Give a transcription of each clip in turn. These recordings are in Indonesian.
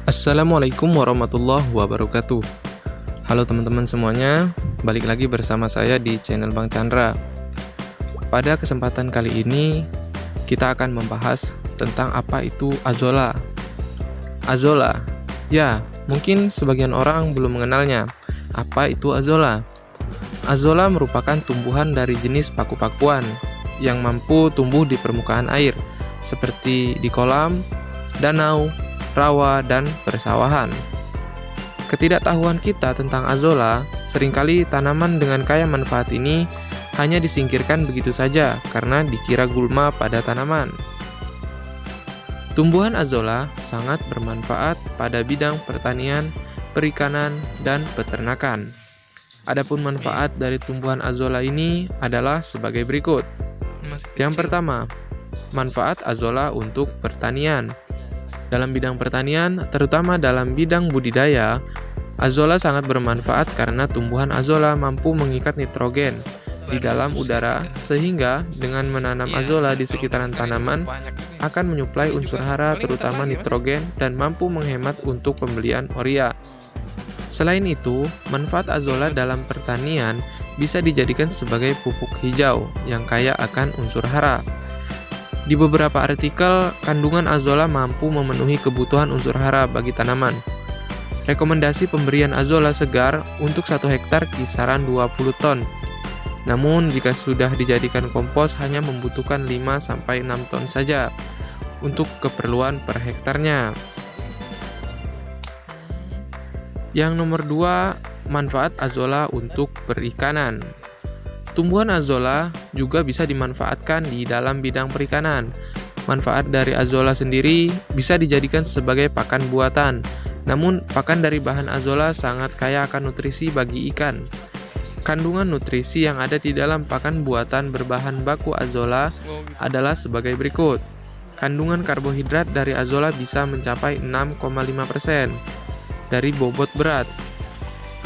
Assalamualaikum warahmatullahi wabarakatuh. Halo teman-teman semuanya, balik lagi bersama saya di channel Bang Chandra. Pada kesempatan kali ini, kita akan membahas tentang apa itu azolla. Azolla, ya mungkin sebagian orang belum mengenalnya. Apa itu azolla? Azolla merupakan tumbuhan dari jenis paku-pakuan yang mampu tumbuh di permukaan air, seperti di kolam, danau, rawa, dan persawahan. Ketidaktahuan kita tentang azolla, seringkali tanaman dengan kaya manfaat ini hanya disingkirkan begitu saja karena dikira gulma pada tanaman. Tumbuhan azolla sangat bermanfaat pada bidang pertanian, perikanan, dan peternakan. Adapun manfaat dari tumbuhan azolla ini adalah sebagai berikut. Yang pertama, manfaat azolla untuk pertanian. Dalam bidang pertanian, terutama dalam bidang budidaya, azolla sangat bermanfaat karena tumbuhan azolla mampu mengikat nitrogen di dalam udara, sehingga dengan menanam azolla di sekitaran tanaman akan menyuplai unsur hara terutama nitrogen dan mampu menghemat untuk pembelian urea. Selain itu, manfaat azolla dalam pertanian bisa dijadikan sebagai pupuk hijau yang kaya akan unsur hara. Di beberapa artikel, kandungan azolla mampu memenuhi kebutuhan unsur hara bagi tanaman. Rekomendasi pemberian azolla segar untuk 1 hektar kisaran 20 ton. Namun, jika sudah dijadikan kompos hanya membutuhkan 5-6 ton saja untuk keperluan per hektarnya. Yang nomor 2, manfaat azolla untuk perikanan. Tumbuhan azolla juga bisa dimanfaatkan di dalam bidang perikanan. Manfaat dari azolla sendiri bisa dijadikan sebagai pakan buatan. Namun, pakan dari bahan azolla sangat kaya akan nutrisi bagi ikan. Kandungan nutrisi yang ada di dalam pakan buatan berbahan baku azolla adalah sebagai berikut. Kandungan karbohidrat dari azolla bisa mencapai 6,5% dari bobot berat.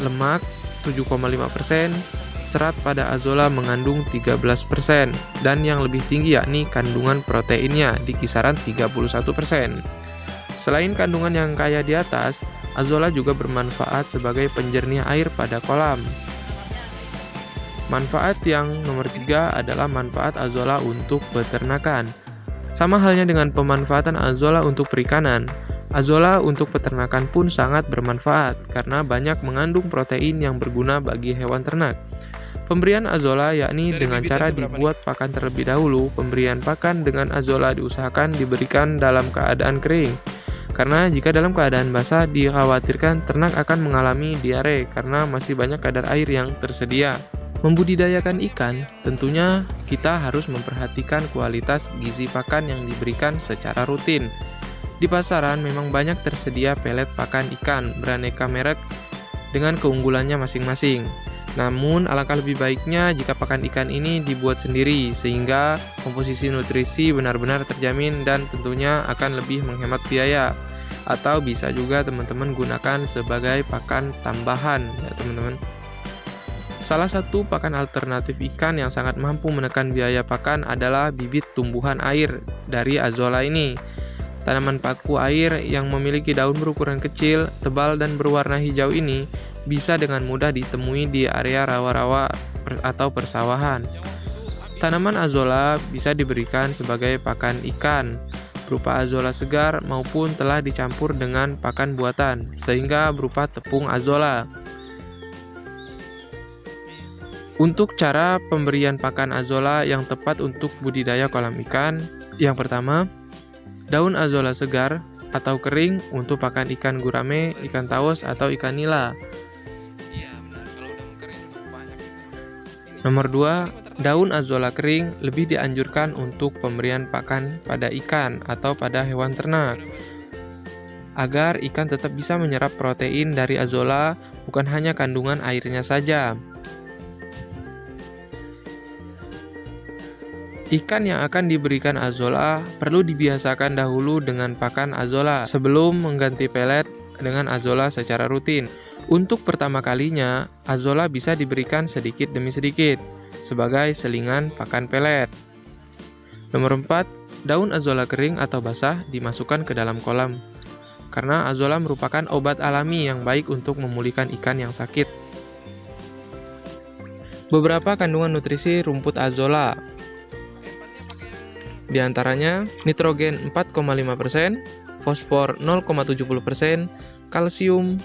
Lemak 7,5%. Serat pada azolla mengandung 13%, dan yang lebih tinggi yakni kandungan proteinnya di kisaran 31%. Selain kandungan yang kaya di atas, azolla juga bermanfaat sebagai penjernih air pada kolam. Manfaat yang nomor 3 adalah manfaat azolla untuk peternakan. Sama halnya dengan pemanfaatan azolla untuk perikanan, azolla untuk peternakan pun sangat bermanfaat karena banyak mengandung protein yang berguna bagi hewan ternak. Pemberian azolla yakni dengan cara dibuat pakan terlebih dahulu. Pemberian pakan dengan azolla diusahakan diberikan dalam keadaan kering, karena jika dalam keadaan basah dikhawatirkan ternak akan mengalami diare karena masih banyak kadar air yang tersedia. Membudidayakan ikan, tentunya kita harus memperhatikan kualitas gizi pakan yang diberikan secara rutin. Di pasaran memang banyak tersedia pelet pakan ikan beraneka merek dengan keunggulannya masing-masing. Namun, alangkah lebih baiknya jika pakan ikan ini dibuat sendiri, sehingga komposisi nutrisi benar-benar terjamin dan tentunya akan lebih menghemat biaya. Atau bisa juga teman-teman gunakan sebagai pakan tambahan, ya teman-teman. Salah satu pakan alternatif ikan yang sangat mampu menekan biaya pakan adalah bibit tumbuhan air dari azolla ini. Tanaman paku air yang memiliki daun berukuran kecil, tebal, dan berwarna hijau ini bisa dengan mudah ditemui di area rawa-rawa atau persawahan. Tanaman azolla bisa diberikan sebagai pakan ikan, berupa azolla segar maupun telah dicampur dengan pakan buatan, sehingga berupa tepung azolla. Untuk cara pemberian pakan azolla yang tepat untuk budidaya kolam ikan, yang pertama, daun azolla segar atau kering untuk pakan ikan gurame, ikan taos, atau ikan nila. Nomor 2, daun azolla kering lebih dianjurkan untuk pemberian pakan pada ikan atau pada hewan ternak, agar ikan tetap bisa menyerap protein dari azolla, bukan hanya kandungan airnya saja. Ikan yang akan diberikan azolla perlu dibiasakan dahulu dengan pakan azolla sebelum mengganti pelet dengan azolla secara rutin. Untuk pertama kalinya, azolla bisa diberikan sedikit demi sedikit sebagai selingan pakan pelet. Nomor 4, daun azolla kering atau basah dimasukkan ke dalam kolam. karena azola merupakan obat alami yang baik untuk memulihkan ikan yang sakit. Beberapa kandungan nutrisi rumput azola, di antaranya nitrogen 4,5%, fosfor 0,70%, kalsium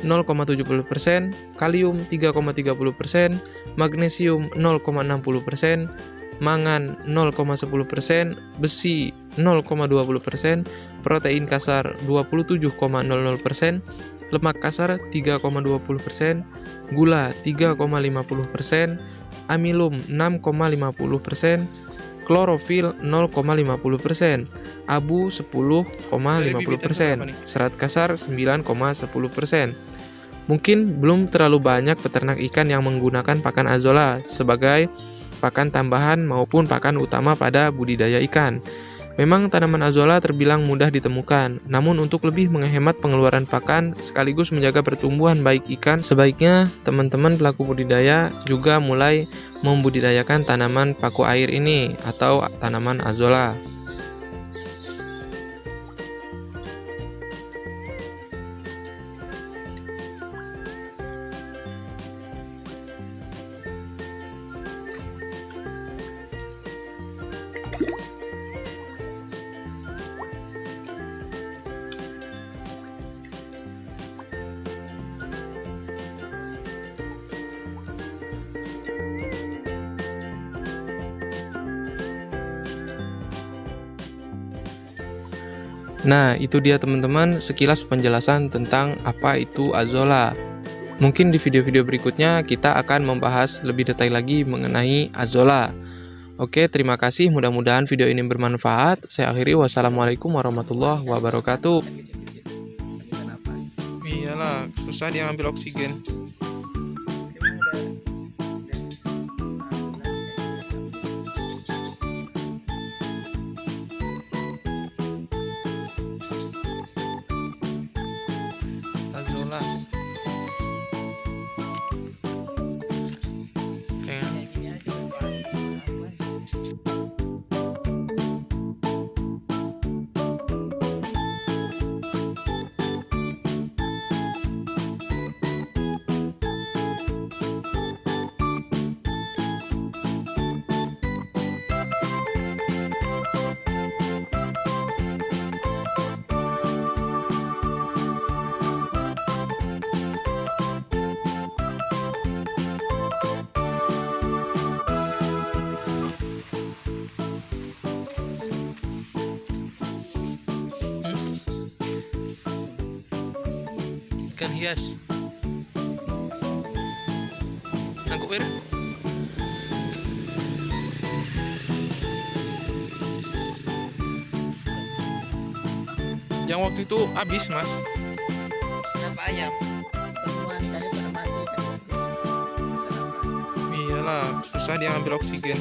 0,70%, kalium 3,30%, magnesium 0,60%, mangan 0,10%, besi 0,20%, protein kasar 27,00%, lemak kasar 3,20%, gula 3,50%, amilum 6,50%, klorofil 0,50%, abu 10,50%, serat kasar 9,10%. Mungkin belum terlalu banyak peternak ikan yang menggunakan pakan azola sebagai pakan tambahan maupun pakan utama pada budidaya ikan. Memang tanaman azola terbilang mudah ditemukan, namun untuk lebih menghemat pengeluaran pakan sekaligus menjaga pertumbuhan baik ikan, sebaiknya teman-teman pelaku budidaya juga mulai membudidayakan tanaman paku air ini atau tanaman azola. Nah, itu dia teman-teman sekilas penjelasan tentang apa itu azola. Mungkin di video-video berikutnya kita akan membahas lebih detail lagi mengenai azola. Oke, terima kasih. Mudah-mudahan video ini bermanfaat. Saya akhiri. Wassalamualaikum warahmatullahi wabarakatuh. Iyalah, susah dia ngambil oksigen. Azola. Ikan hias. Angkut ber. Yang waktu itu habis, Mas. Kenapa ayam? Semua nih kali pada mati kan. Bisa nafas. Iyalah, susah dia ngambil oksigen.